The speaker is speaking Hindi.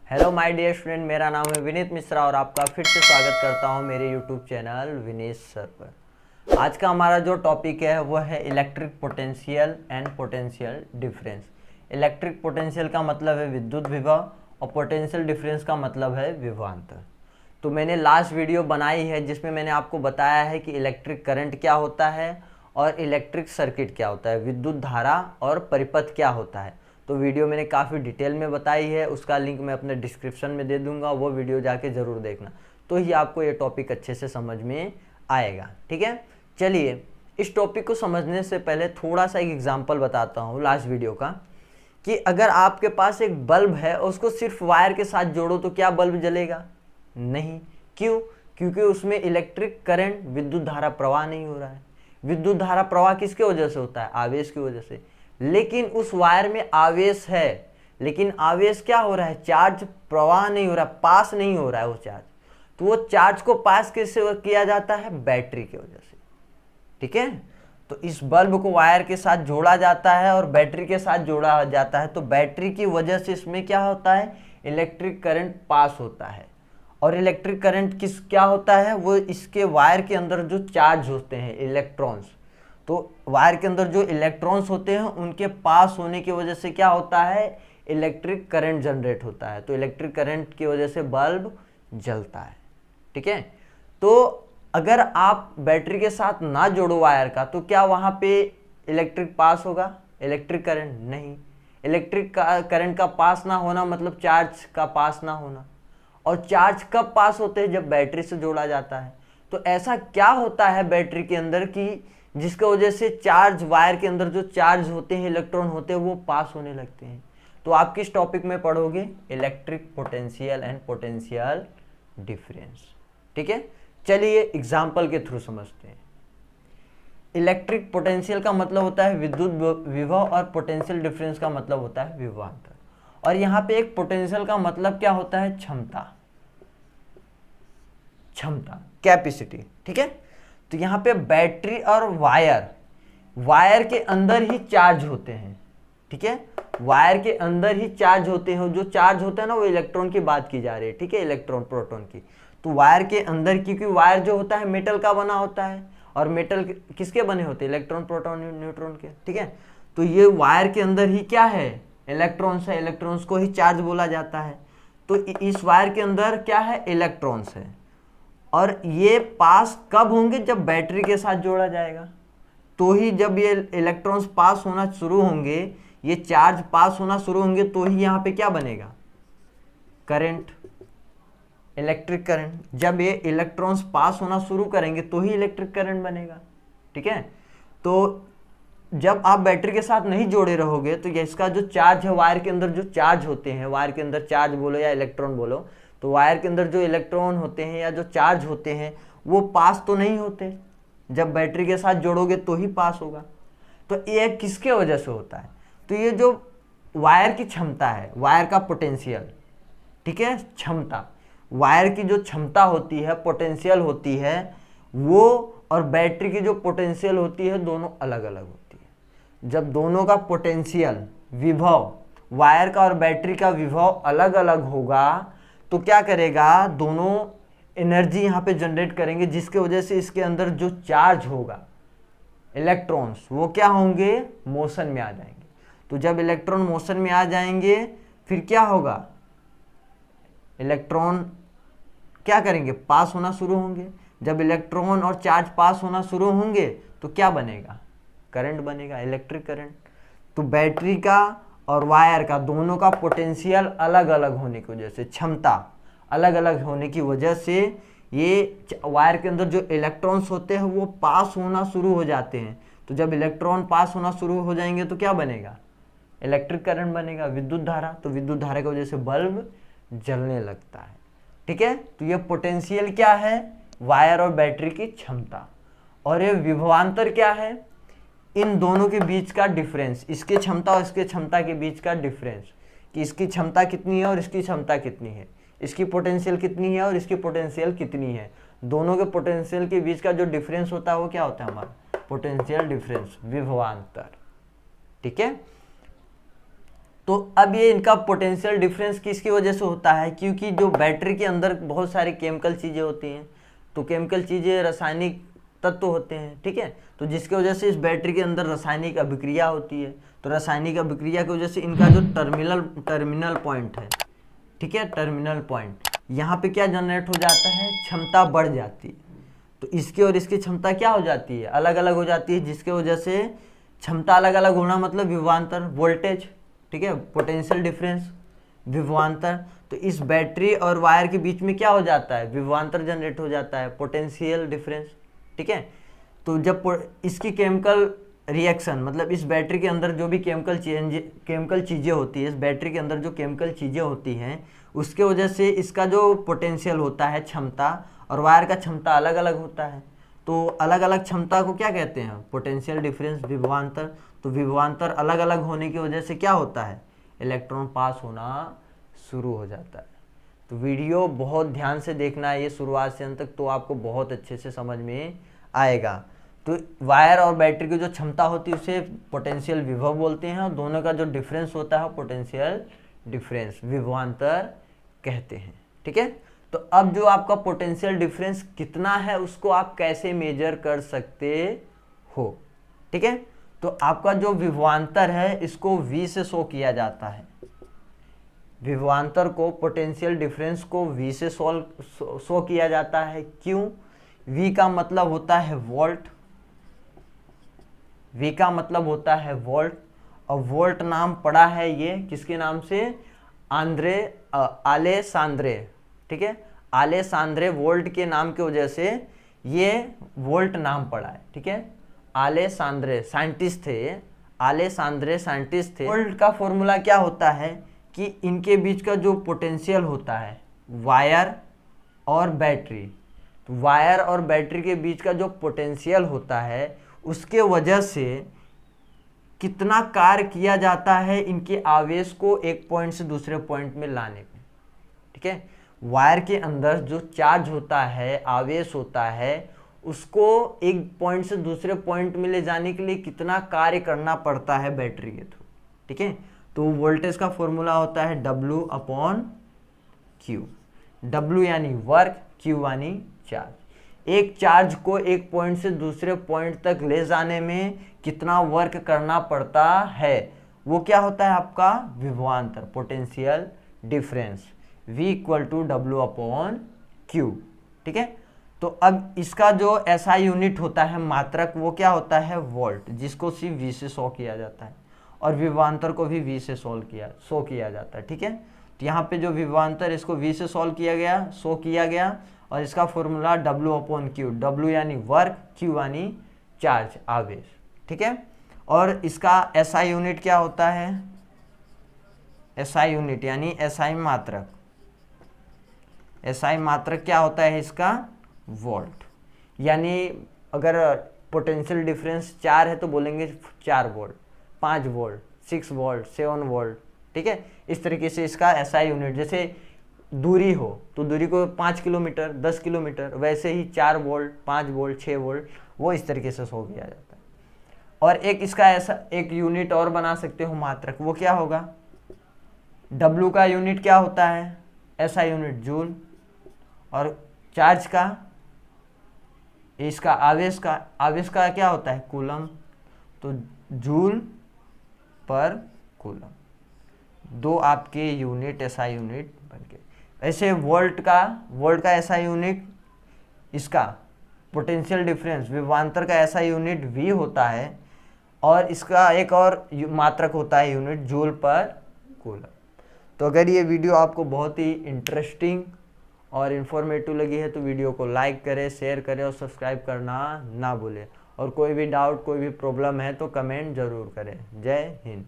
हेलो माय डियर स्टूडेंट, मेरा नाम है विनीत मिश्रा और आपका फिर से स्वागत करता हूं मेरे यूट्यूब चैनल विनेश सर पर। आज का हमारा जो टॉपिक है वो है electric potential and potential difference. Electric potential का मतलब है विद्युत विभव और पोटेंशियल डिफरेंस का मतलब है विभवांतर। तो मैंने लास्ट वीडियो बनाई है जिसमें मैंने आपको बताया है कि इलेक्ट्रिक करंट क्या होता है और इलेक्ट्रिक सर्किट क्या होता है, विद्युत धारा और परिपथ क्या होता है। तो वीडियो मैंने काफ़ी डिटेल में बताई है, उसका लिंक मैं अपने डिस्क्रिप्शन में दे दूंगा, वो वीडियो जाके ज़रूर देखना, तो ही आपको ये टॉपिक अच्छे से समझ में आएगा। ठीक है, चलिए इस टॉपिक को समझने से पहले थोड़ा सा एक एग्जांपल बताता हूँ लास्ट वीडियो का, कि अगर आपके पास एक बल्ब है और उसको सिर्फ वायर के साथ जोड़ो तो क्या बल्ब जलेगा? नहीं। क्यों? क्योंकि उसमें इलेक्ट्रिक करंट, विद्युत धारा प्रवाह नहीं हो रहा है। विद्युत धारा प्रवाह किसके वजह से होता है? आवेश की वजह से। लेकिन उस वायर में आवेश है, लेकिन आवेश क्या हो रहा है? चार्ज प्रवाह नहीं हो रहा, पास नहीं हो रहा है वो चार्ज। तो वो चार्ज को पास कैसे किया जाता है? बैटरी की वजह से। ठीक है, तो इस बल्ब को वायर के साथ जोड़ा जाता है और बैटरी के साथ जोड़ा जाता है, तो बैटरी की वजह से इसमें क्या होता है? इलेक्ट्रिक करंट पास होता है। और इलेक्ट्रिक करंट क्या होता है? वो इसके वायर के अंदर जो चार्ज होते हैं, इलेक्ट्रॉन्स, तो वायर के अंदर जो इलेक्ट्रॉन्स होते हैं उनके पास होने की वजह से क्या होता है? इलेक्ट्रिक करंट जनरेट होता है। तो इलेक्ट्रिक करंट की वजह से बल्ब जलता है। ठीक है, तो अगर आप बैटरी के साथ ना जोड़ो वायर का, तो क्या वहां पे इलेक्ट्रिक पास होगा? इलेक्ट्रिक करंट नहीं। इलेक्ट्रिक करंट का पास ना होना मतलब चार्ज का पास ना होना। और चार्ज कब पास होते हैं? जब बैटरी से जोड़ा जाता है। तो ऐसा क्या होता है बैटरी के अंदर कि जिसकी वजह से चार्ज, वायर के अंदर जो चार्ज होते हैं, इलेक्ट्रॉन होते हैं, वो पास होने लगते हैं। तो आप किस टॉपिक में पढ़ोगे? Electric potential and potential difference. ठीक है, चलिए एग्जाम्पल के थ्रू समझते हैं। इलेक्ट्रिक पोटेंशियल का मतलब होता है विद्युत विभव और पोटेंशियल डिफरेंस का मतलब होता है विभवांतर। और यहाँ पे एक पोटेंशियल का मतलब क्या होता है? क्षमता, क्षमता, कैपेसिटी। ठीक है, तो यहाँ पे बैटरी और वायर के अंदर ही चार्ज होते हैं। ठीक है, वायर के अंदर ही चार्ज होते हैं। जो चार्ज होता है ना, वो इलेक्ट्रॉन की बात की जा रही है। ठीक है, इलेक्ट्रॉन प्रोटॉन की। तो वायर के अंदर, क्योंकि वायर जो होता है मेटल का बना होता है, और मेटल किसके बने होते हैं? इलेक्ट्रॉन, प्रोटॉन, न्यूट्रॉन के। ठीक है, तो ये वायर के अंदर ही क्या है? इलेक्ट्रॉन्स है। इलेक्ट्रॉन्स को ही चार्ज बोला जाता है। तो इस वायर के अंदर क्या है? इलेक्ट्रॉन्स है। और ये पास कब होंगे? जब बैटरी के साथ जोड़ा जाएगा। तो ही जब ये इलेक्ट्रॉन्स पास होना शुरू होंगे, ये चार्ज पास होना शुरू होंगे, तो ही यहाँ पे क्या बनेगा? Current, electric current. जब ये इलेक्ट्रॉन्स पास होना शुरू करेंगे तो ही इलेक्ट्रिक करंट बनेगा। ठीक है, तो जब आप बैटरी के साथ नहीं जोड़े रहोगे तो ये इसका जो चार्ज है, वायर के अंदर जो चार्ज होते हैं, वायर के अंदर चार्ज बोलो या इलेक्ट्रॉन बोलो, तो वायर के अंदर जो इलेक्ट्रॉन होते हैं या जो चार्ज होते हैं वो पास तो नहीं होते। जब बैटरी के साथ जोड़ोगे तो ही पास होगा। तो ये किसके वजह से होता है? तो ये जो वायर की क्षमता है, वायर का पोटेंशियल, ठीक है, क्षमता, वायर की जो क्षमता होती है, पोटेंशियल होती है, वो और बैटरी की जो पोटेंशियल होती है, दोनों अलग अलग होती है। जब दोनों का पोटेंशियल, विभव, वायर का और बैटरी का विभव अलग अलग होगा, तो क्या करेगा? दोनों एनर्जी यहाँ पे जनरेट करेंगे, जिसके वजह से इसके अंदर जो चार्ज होगा, इलेक्ट्रॉन्स, वो क्या होंगे? मोशन में आ जाएंगे। तो जब इलेक्ट्रॉन मोशन में आ जाएंगे, फिर क्या होगा? इलेक्ट्रॉन क्या करेंगे? पास होना शुरू होंगे। जब इलेक्ट्रॉन और चार्ज पास होना शुरू होंगे तो क्या बनेगा? करंट बनेगा, इलेक्ट्रिक करंट। तो बैटरी का और वायर का, दोनों का पोटेंशियल अलग अलग होने की वजह से, क्षमता अलग अलग होने की वजह से, ये वायर के अंदर जो इलेक्ट्रॉन्स होते हैं वो पास होना शुरू हो जाते हैं। तो जब इलेक्ट्रॉन पास होना शुरू हो जाएंगे तो क्या बनेगा? इलेक्ट्रिक करंट बनेगा, विद्युत धारा। तो विद्युत धारा की वजह से बल्ब जलने लगता है। ठीक है, तो ये पोटेंशियल क्या है? वायर और बैटरी की क्षमता। और ये विभवांतर क्या है? इन दोनों के बीच का डिफरेंस, इसके क्षमता और इसके क्षमता के बीच का डिफरेंस, कि इसकी क्षमता कितनी है और इसकी क्षमता कितनी है, इसकी पोटेंशियल कितनी है और इसकी पोटेंशियल कितनी है। दोनों के पोटेंशियल के बीच का जो डिफरेंस होता है वो क्या होता है? हमारा पोटेंशियल डिफरेंस, विभवांतर। ठीक है, तो अब ये इनका पोटेंशियल डिफरेंस किसकी वजह से होता है, क्योंकि जो बैटरी के अंदर बहुत सारी केमिकल चीज़ें होती हैं, तो केमिकल चीज़ें रासायनिक तत्व होते हैं, ठीक है, तो जिसकी वजह से इस बैटरी के अंदर रासायनिक अभिक्रिया होती है। तो रासायनिक अभिक्रिया की वजह से इनका जो टर्मिनल पॉइंट है, ठीक है, टर्मिनल पॉइंट, यहाँ पे क्या जनरेट हो जाता है, क्षमता बढ़ जाती है। तो इसकी और इसकी क्षमता क्या हो जाती है, अलग अलग हो जाती है, जिसके वजह से क्षमता अलग अलग होना मतलब विभवांतर, वोल्टेज, ठीक है, पोटेंशियल डिफरेंस, विभवांतर। तो इस बैटरी और वायर के बीच में क्या हो जाता है, विभवांतर जनरेट हो जाता है, पोटेंशियल डिफरेंस, ठीक है। तो जब इसकी केमिकल रिएक्शन मतलब इस बैटरी के अंदर जो भी केमिकल चीज़ें होती है, इस बैटरी के अंदर जो केमिकल चीज़ें होती हैं, उसके वजह से इसका जो पोटेंशियल होता है, क्षमता, और वायर का क्षमता अलग अलग होता है। तो अलग अलग क्षमता को क्या कहते हैं, पोटेंशियल डिफरेंस, विभवांतर। तो विभवांतर अलग अलग होने की वजह से क्या होता है, इलेक्ट्रॉन पास होना शुरू हो जाता है। तो वीडियो बहुत ध्यान से देखना है ये शुरुआत से अंत तक, तो आपको बहुत अच्छे से समझ में आएगा। तो वायर और बैटरी की जो क्षमता होती है उसे पोटेंशियल विभव बोलते हैं, और दोनों का जो डिफरेंस होता है पोटेंशियल डिफरेंस, विभवांतर कहते हैं, ठीक है। तो अब जो आपका पोटेंशियल डिफरेंस कितना है उसको आप कैसे मेजर कर सकते हो, ठीक है। तो आपका जो विभवांतर है इसको V से शो किया जाता है, विभवांतर को, पोटेंशियल डिफरेंस को V से शो किया जाता है। क्यों? V का मतलब होता है वोल्ट, V का मतलब होता है वोल्ट, और वोल्ट नाम पड़ा है ये किसके नाम से, आलेसांद्रे, ठीक है, आलेसांद्रे वोल्ट के नाम की वजह से ये वोल्ट नाम पड़ा है, ठीक है। आलेसांद्रे साइंटिस्ट थे, आलेसांद्रे साइंटिस्ट थे। वोल्ट का फॉर्मूला क्या होता है कि इनके बीच का जो पोटेंशियल होता है, वायर और बैटरी, तो वायर और बैटरी के बीच का जो पोटेंशियल होता है उसके वजह से कितना कार्य किया जाता है इनके आवेश को एक पॉइंट से दूसरे पॉइंट में लाने में, ठीक है। वायर के अंदर जो चार्ज होता है, आवेश होता है, उसको एक पॉइंट से दूसरे पॉइंट में ले जाने के लिए कितना कार्य करना पड़ता है बैटरी के थ्रू, ठीक है। तो वोल्टेज का फॉर्मूला होता है W/Q, W यानी वर्क, Q यानी चार्ज। एक चार्ज को एक पॉइंट से दूसरे पॉइंट तक ले जाने में कितना वर्क करना पड़ता है, वो क्या होता है आपका विभवांतर, पोटेंशियल डिफरेंस, V = W/Q, ठीक है। तो अब इसका जो SI यूनिट होता है, मात्रक, वो क्या होता है वोल्ट, जिसको सिर्फ V से शो किया जाता है, और विभवांतर को भी V से शो किया जाता है, ठीक है। तो यहाँ पे जो विभवांतर इसको V से शो किया गया, और इसका फॉर्मूला W/Q, W यानी वर्क, Q यानी चार्ज, आवेश, ठीक है। और इसका SI यूनिट क्या होता है, SI यूनिट यानी SI मात्रक, SI मात्रक क्या होता है इसका वोल्ट। यानी अगर पोटेंशियल डिफरेंस 4 है तो बोलेंगे 4 वोल्ट, 5 वोल्ट, 6 वोल्ट, 7 वोल्ट, ठीक है। इस तरीके से इसका SI यूनिट, जैसे दूरी हो तो दूरी को 5 किलोमीटर, 10 किलोमीटर, वैसे ही 4 वोल्ट, 5 वोल्ट, 6 वोल्ट, वो इस तरीके से शो किया जाता है। और एक इसका ऐसा एक यूनिट और बना सकते हो मात्रक, वो क्या होगा, W का यूनिट क्या होता है, SI यूनिट जूल, और चार्ज का, इसका आवेश का क्या होता है कूलम, तो जूल पर कूलम, दो आपके यूनिट SI यूनिट बन गए। ऐसे वोल्ट का SI यूनिट, इसका पोटेंशियल डिफरेंस, विभवांतर का SI यूनिट V होता है, और इसका एक और मात्रक होता है यूनिट जूल पर कूलम। तो अगर ये वीडियो आपको बहुत ही इंटरेस्टिंग और इन्फॉर्मेटिव लगी है तो वीडियो को लाइक करें, शेयर करें और सब्सक्राइब करना ना भूलें। और कोई भी डाउट, कोई भी प्रॉब्लम है तो कमेंट ज़रूर करें। जय हिंद।